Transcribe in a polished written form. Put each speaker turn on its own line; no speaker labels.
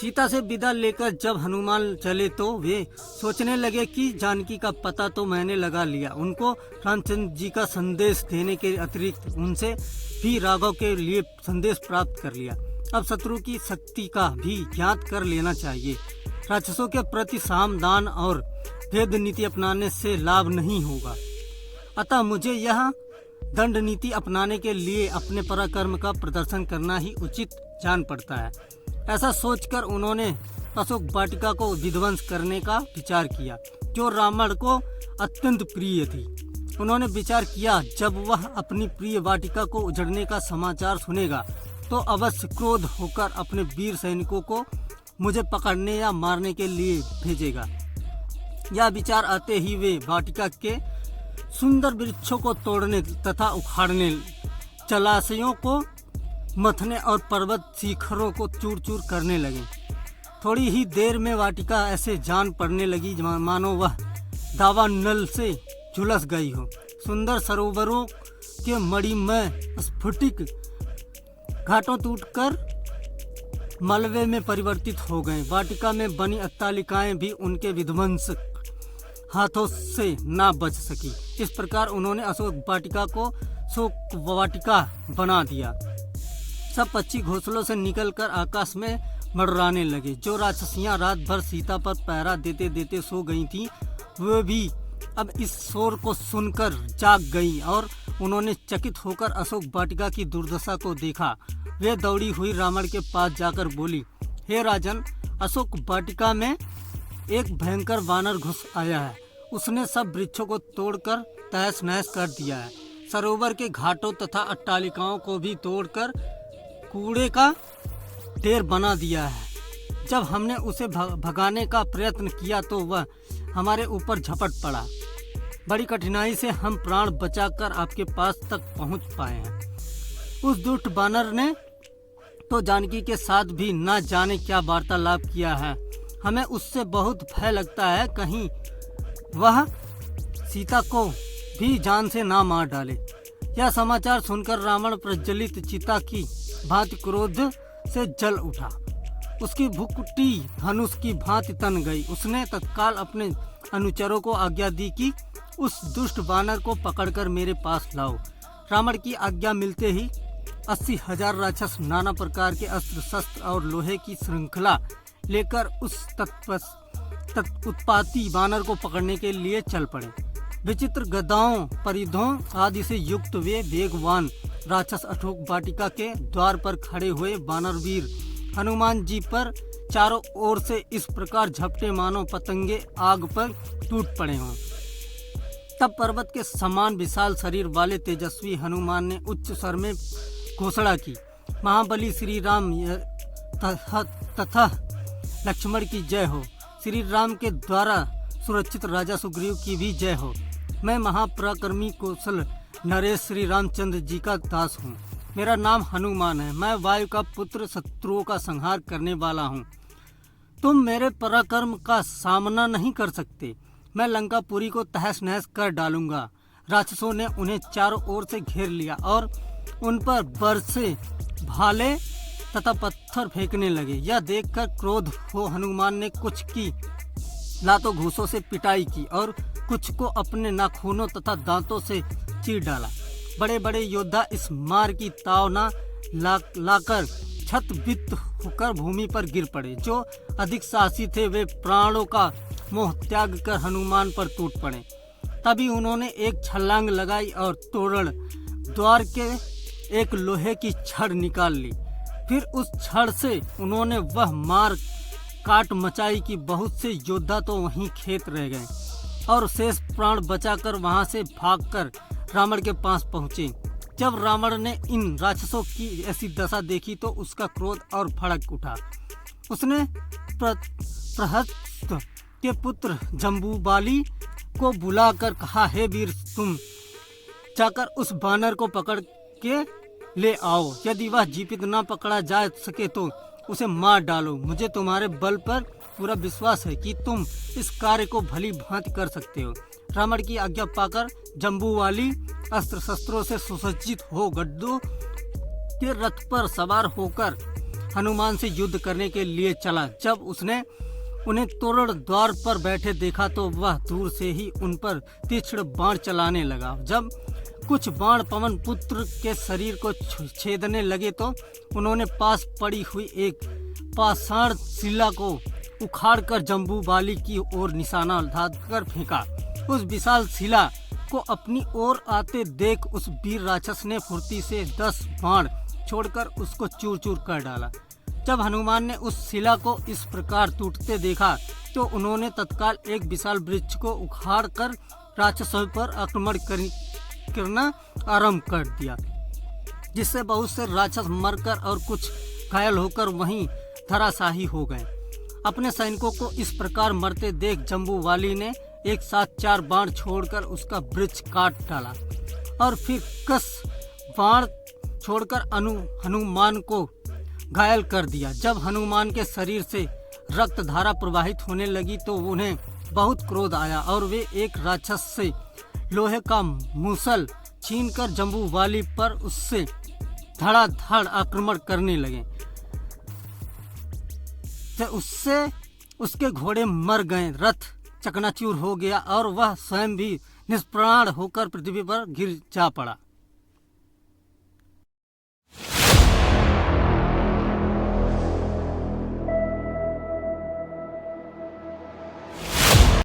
सीता से विदा लेकर जब हनुमान चले तो वे सोचने लगे कि जानकी का पता तो मैंने लगा लिया, उनको रामचंद्र जी का संदेश देने के अतिरिक्त उनसे भी राघव के लिए संदेश प्राप्त कर लिया। अब शत्रु की शक्ति का भी ज्ञात कर लेना चाहिए। राक्षसों के प्रति साम दान और भेद नीति अपनाने से लाभ नहीं होगा, अतः मुझे यह दंड नीति अपनाने के लिए अपने पराक्रम का प्रदर्शन करना ही उचित जान पड़ता है। ऐसा सोचकर उन्होंने अशोक वाटिका को विध्वंस करने का विचार किया, जो रावण को अत्यंत प्रिय थी। उन्होंने विचार किया, जब वह अपनी प्रिय वाटिका को उजड़ने का समाचार सुनेगा तो अवश्य क्रोध होकर अपने वीर सैनिकों को मुझे पकड़ने या मारने के लिए भेजेगा। यह विचार आते ही वे वाटिका के सुंदर वृक्षों को तोड़ने तथा उखाड़ने, जलाशयों को मथने और पर्वत शिखरों को चूर चूर करने लगे। थोड़ी ही देर में वाटिका ऐसे जान पड़ने लगी मानो वह दावानल से झुलस गई हो। सुंदर सरोवरों के मणिमय स्फटिक घाटों टूटकर मलबे में परिवर्तित हो गए। वाटिका में बनी अट्टालिकाएं भी उनके विध्वंसक हाथों से ना बच सकी। इस प्रकार उन्होंने अशोक वाटिका को शोक वाटिका बना दिया। सब पक्षी घोंसलों से निकलकर आकाश में मंडराने लगे। जो राक्षसियां रात भर सीता पर पहरा देते देते सो गई थीं, वे भी अब इस शोर को सुनकर जाग गईं और उन्होंने चकित होकर अशोक वाटिका की दुर्दशा को देखा। वे दौड़ी हुई रावण के पास जाकर बोली, हे राजन, अशोक वाटिका में एक भयंकर वानर घुस आया है। उसने सब वृक्षों को तोड़कर तहस नहस कर दिया है। सरोवर के घाटों तथा अट्टालिकाओं को भी तोड़कर कूड़े का ढेर बना दिया है। जब हमने उसे भगाने का प्रयत्न किया तो वह हमारे ऊपर झपट पड़ा। बड़ी कठिनाई से हम प्राण बचाकर आपके पास तक पहुंच पाए हैं। उस दुष्ट बानर ने तो जानकी के साथ भी न जाने क्या वार्तालाप किया है। हमें उससे बहुत भय लगता है, कहीं वह सीता को भी जान से ना मार डाले। यह समाचार सुनकर रावण प्रज्वलित चिता की भांति क्रोध से जल उठा। उसकी भुकुटी धनुष की भांति तन गई। उसने तत्काल अपने अनुचरों को आज्ञा दी कि उस दुष्ट बानर को पकड़कर मेरे पास लाओ। रावण की आज्ञा मिलते ही 80,000 राक्षस नाना प्रकार के अस्त्र शस्त्र और लोहे की श्रृंखला लेकर उस उत्पाती बानर को पकड़ने के लिए चल पड़े। विचित्र गदाओं, परिधों आदि से युक्त वे वेगवान राक्षस अशोक वाटिका के द्वार पर खड़े हुए वानरवीर हनुमान जी पर चारों ओर से इस प्रकार झपटे मानो पतंगे आग पर टूट पड़े हों। तब पर्वत के समान विशाल शरीर वाले तेजस्वी हनुमान ने उच्च स्वर में घोषणा की, महाबली श्री राम तथा लक्ष्मण की जय हो। श्री राम के द्वारा सुरक्षित राजा सुग्रीव की भी जय हो। मैं महापराक्रमी कौशल नरेश श्री रामचंद्र जी का दास हूँ। मेरा नाम हनुमान है। मैं वायु का पुत्र, शत्रुओं का संहार करने वाला हूँ। तुम मेरे पराक्रम का सामना नहीं कर सकते। मैं लंकापुरी को तहस नहस कर डालूंगा। राक्षसों ने उन्हें चारों ओर से घेर लिया और उन पर बरसे भाले तथा पत्थर फेंकने लगे। यह देखकर क्रोध हो हनुमान ने कुछ की लातों घूसों से पिटाई की और कुछ को अपने नाखूनों तथा दांतों से चीर डाला। बड़े बड़े योद्धा इस मार की ताव न लाकर छत-बित होकर भूमि पर गिर पड़े। जो अधिक साहसी थे वे प्राणों का मोह त्याग कर हनुमान पर टूट पड़े। तभी उन्होंने एक छलांग लगाई और तोरण द्वार के एक लोहे की छड़ निकाल ली। फिर उस छड़ से उन्होंने वह मार काट मचाई कि बहुत से योद्धा तो वहीं खेत रह गए और शेष प्राण बचाकर वहां से भागकर रावण के पास पहुंचे। जब रावण ने इन राक्षसों की ऐसी दशा देखी तो उसका क्रोध और भड़क उठा। उसने प्रहस्त के पुत्र जम्बूबाली को बुलाकर कहा, हे वीर, तुम जाकर उस बानर को पकड़ के ले आओ। यदि वह जीवित न पकड़ा जा सके तो उसे मार डालो। मुझे तुम्हारे बल पर पूरा विश्वास है कि तुम इस कार्य को भली भांति कर सकते हो। रावण की आज्ञा पाकर जम्बूवाली अस्त्र शस्त्रों से सुसज्जित हो गड्ढों के रथ पर सवार होकर हनुमान से युद्ध करने के लिए चला। जब उसने उन्हें तोरण द्वार पर बैठे देखा तो वह दूर से ही उन पर तीक्ष्ण बाण चलाने लगा। जब कुछ बाण पवन पुत्र के शरीर को छेदने लगे तो उन्होंने पास पड़ी हुई एक पाषाण शिला को उखाड़कर जम्बूवाली की ओर निशाना धाकर फेंका। उस विशाल शिला को अपनी ओर आते देख उस वीर राक्षस ने फुर्ती से 10 बाण छोड़कर उसको चूर चूर कर डाला। जब हनुमान ने उस शिला को इस प्रकार टूटते देखा तो उन्होंने तत्काल एक विशाल वृक्ष को उखाड़कर राक्षसों पर आक्रमण करना आरंभ कर दिया, जिससे बहुत से राक्षस मरकर और कुछ घायल होकर वहीं धराशाही हो गए। अपने सैनिकों को इस प्रकार मरते देख जम्बूवाली ने एक साथ 4 बाण छोड़कर उसका वृक्ष काट डाला और फिर 10 बाण छोड़कर हनुमान को घायल कर दिया। जब हनुमान के शरीर से रक्त धारा प्रवाहित होने लगी तो उन्हें बहुत क्रोध आया और वे एक राक्षस से लोहे का मूसल छीनकर जम्बूवाली पर उससे धड़ाधड़ आक्रमण करने लगे। उससे उसके घोड़े मर गए, रथ चकनाचूर हो गया और वह स्वयं भी निष्प्राण होकर पृथ्वी पर गिर जा पड़ा।